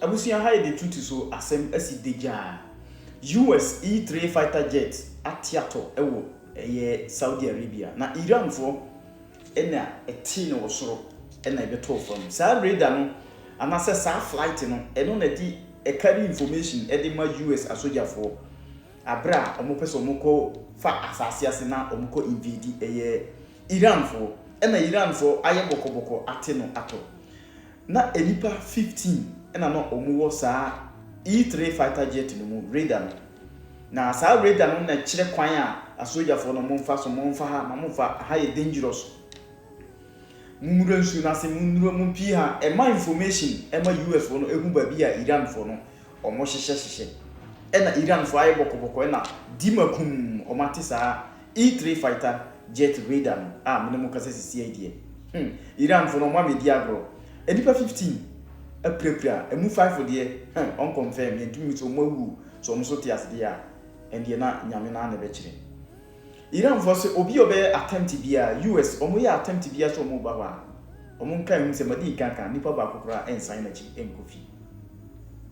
Abusia ha the truth so asem asi deja. US E3 fighter jet atiato ewo Saudi Arabia. Na Iran for ena eti no wosoro ena ebeto from. Sa radar no anase sa flight no eno na di carry information edi ma US asoja for abra omo pese omo ko fa asase ase na omo ko invade Iran for ena Iran for aye bokoboko ate no ato. Na enipa 15 ena no omo wo sa E3 fighter jet no mu radar na sa radar no na kire kwan a asoja for no momfa so momfa ha ma momfa ha e dangerous mumuro nsu na se munuro mumpi ha e ma information e ma US for no ehu ba bi a Iran for no omo hyehyehye e na Iran for aye bokoboko e na dimakum omate sa E3 fighter jet radar no a menemu kasa sisi idea Iran for no ma me di agro enipa 15 aprepra emu 5 for there on confirm e dumi so mawu so omo so tias dia and na nyame na na be kire Iran for say obi obe attempt bia US omo ya attempt bia so omo ba wa omo nkan hu se madi kankan nipa ba kokora ensign na chi enkofi.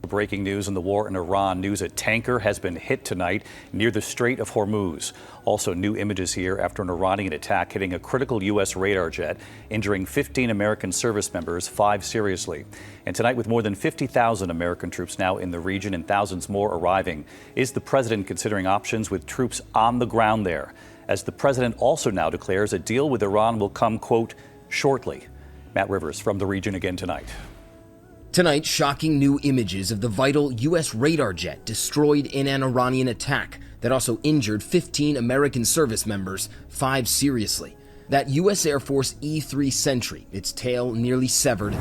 Breaking news in the war in Iran. News a tanker has been hit tonight near the Strait of Hormuz. Also new images here after an Iranian attack hitting a critical U.S. radar jet, injuring 15 American service members, 5 seriously. And tonight, with more than 50,000 American troops now in the region and thousands more arriving, is the president considering options with troops on the ground there? As the president also now declares a deal with Iran will come, quote, shortly. Matt Rivers from the region again tonight. Tonight, shocking new images of the vital U.S. radar jet destroyed in an Iranian attack that also injured 15 American service members, 5 seriously. That U.S. Air Force E-3 Sentry, its tail nearly severed.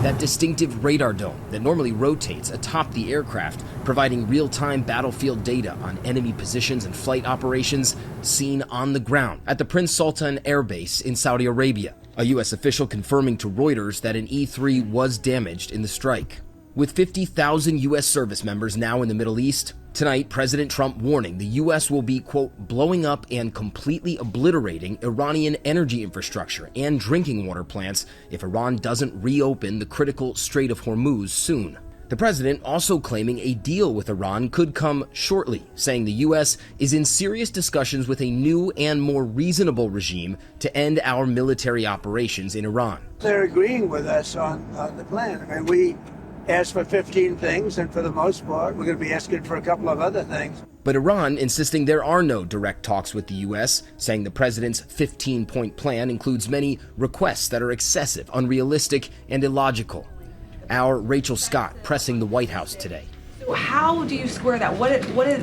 That distinctive radar dome that normally rotates atop the aircraft, providing real-time battlefield data on enemy positions and flight operations, seen on the ground at the Prince Sultan Air Base in Saudi Arabia. A U.S. official confirming to Reuters that an E-3 was damaged in the strike. With 50,000 U.S. service members now in the Middle East, tonight President Trump warning the U.S. will be, quote, blowing up and completely obliterating Iranian energy infrastructure and drinking water plants if Iran doesn't reopen the critical Strait of Hormuz soon. The president also claiming a deal with Iran could come shortly, saying the U.S. is in serious discussions with a new and more reasonable regime to end our military operations in Iran. They're agreeing with us on the plan. I mean, we asked for 15 things, and for the most part, we're going to be asking for a couple of other things. But Iran insisting there are no direct talks with the U.S., saying the president's 15-point plan includes many requests that are excessive, unrealistic, and illogical. Our Rachel Scott pressing the White House today. How do you square that?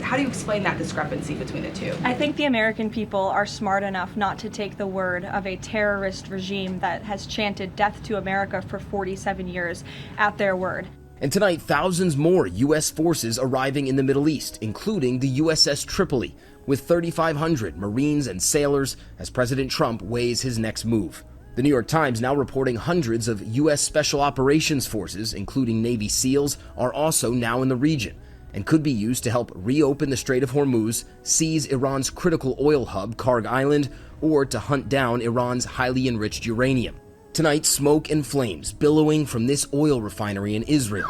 How do you explain that discrepancy between the two? I think the American people are smart enough not to take the word of a terrorist regime that has chanted death to America for 47 years at their word. And tonight, thousands more U.S. forces arriving in the Middle East, including the USS Tripoli, with 3,500 Marines and sailors as President Trump weighs his next move. The New York Times now reporting hundreds of U.S. Special Operations Forces, including Navy SEALs, are also now in the region and could be used to help reopen the Strait of Hormuz, seize Iran's critical oil hub, Karg Island, or to hunt down Iran's highly enriched uranium. Tonight, smoke and flames billowing from this oil refinery in Israel.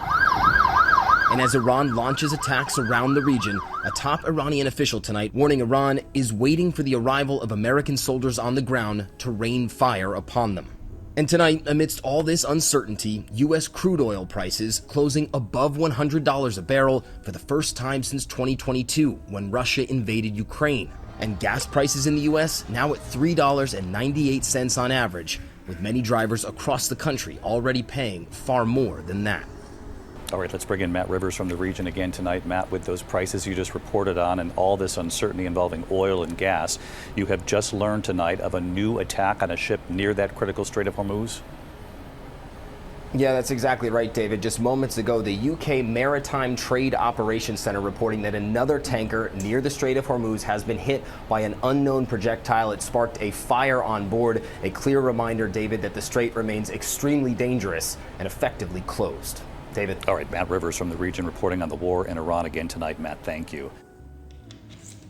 And as Iran launches attacks around the region, a top Iranian official tonight warning Iran is waiting for the arrival of American soldiers on the ground to rain fire upon them. And tonight, amidst all this uncertainty, U.S. crude oil prices closing above $100 a barrel for the first time since 2022, when Russia invaded Ukraine. And gas prices in the U.S. now at $3.98 on average, with many drivers across the country already paying far more than that. All right, let's bring in Matt Rivers from the region again tonight. Matt, with those prices you just reported on and all this uncertainty involving oil and gas, you have just learned tonight of a new attack on a ship near that critical Strait of Hormuz? Yeah, that's exactly right, David. Just moments ago, the UK Maritime Trade Operations Center reporting that another tanker near the Strait of Hormuz has been hit by an unknown projectile. It sparked a fire on board. A clear reminder, David, that the strait remains extremely dangerous and effectively closed. David. All right, Matt Rivers from the region reporting on the war in Iran again tonight. Matt, thank you.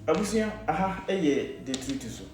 Abusia, aha, eye the truth so.